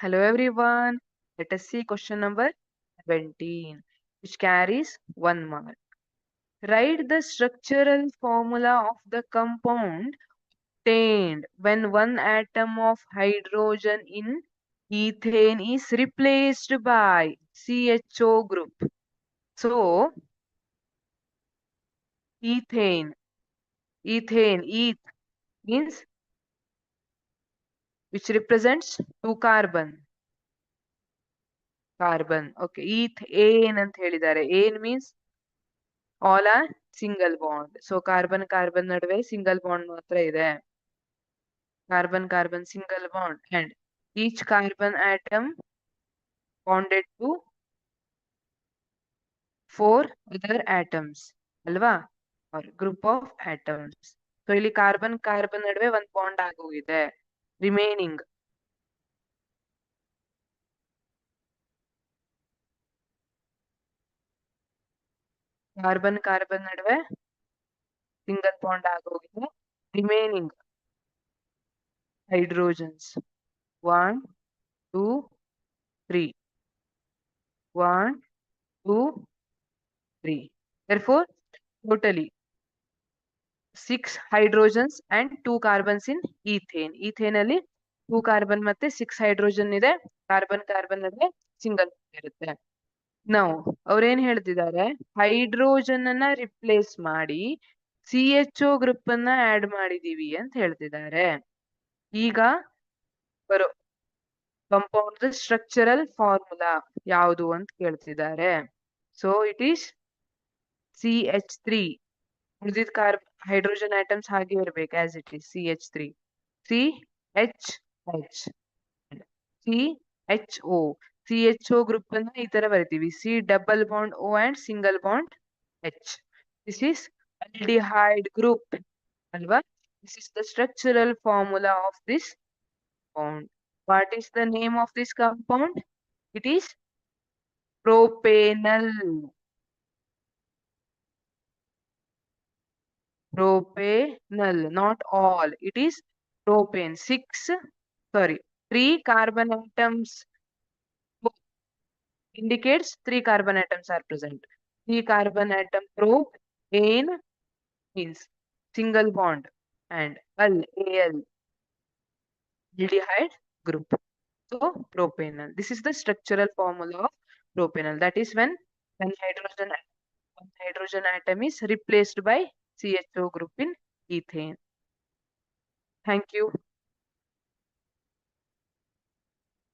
Hello everyone. Let us see question number 17, which carries 1 mark. Write the structural formula of the compound obtained when one atom of hydrogen in ethane is replaced by CHO group. So, ethane, eth means which represents 2 carbon. Okay, ethane ಅಂತ ಹೇಳಿದ್ದಾರೆ. ಏನ್ means all are single bond. So carbon ನಡುವೆ single bond ಮಾತ್ರ ಇದೆ. Carbon single bond and each carbon atom bonded to 4 other atoms ಅಲ್ವಾ? or group of atoms. So ಇಲ್ಲಿ carbon ನಡುವೆ ಒಂದು ಬಾಂಡ್ ಆಗೋಗಿದೆ. ರಿಮೈನಿಂಗ್ ಕಾರ್ಬನ್ ನಡುವೆ ಸಿಂಗಲ್ ಬಾಂಡ್ ಆಗೋಗಿದೆ. Remaining hydrogens 1 2 3 1 2 3. Therefore totally 6 hydrogens and 2 carbons in ethane. ethane ಅಲ್ಲಿ 2 carbon ಮತ್ತೆ 6 hydrogen ಇದೆ. ಕಾರ್ಬನ್ ನಡುವೆ ಸಿಂಗಲ್ ಇರುತ್ತೆ. ನಾವು ಅವ್ರೇನ್ ಹೇಳ್ತಿದ್ದಾರೆ, ಹೈಡ್ರೋಜನ್ ಅನ್ನ ರಿಪ್ಲೇಸ್ ಮಾಡಿ CHO ಗ್ರೂಪ್ ಅನ್ನ ಆಡ್ ಮಾಡಿದೀವಿ ಅಂತ ಹೇಳ್ತಿದ್ದಾರೆ. ಈಗ ಬರೋ ಕಂಪೌಂಡ್ ಸ್ಟ್ರಕ್ಚರಲ್ ಫಾರ್ಮುಲಾ ಯಾವುದು ಅಂತ ಕೇಳ್ತಿದ್ದಾರೆ. So it is CH3. ಉಳಿದಿದ್ ಹೈಡ್ರೋಜನ್ ಆಟಮ್ಸ್ ಹಾಗೆ ಇರ್ಬೇಕು as it is. CH3 CHH CHO. CHO group ಅನ್ನ ಈ ತರ ಬರಿತೀವಿ. C double bond O and single bond H. This is aldehyde group ಅಲ್ವಾ? This is the structural formula of this compound. What is the name of this compound? It is propanol. Propanol, not all. It is propane. 3 carbon atoms indicates 3 carbon atoms are present. 3 carbon atom propane means single bond and al aldehyde group. So propanol. This is the structural formula of propanol. That is when hydrogen atom is replaced by CHO group in ethane. Thank you.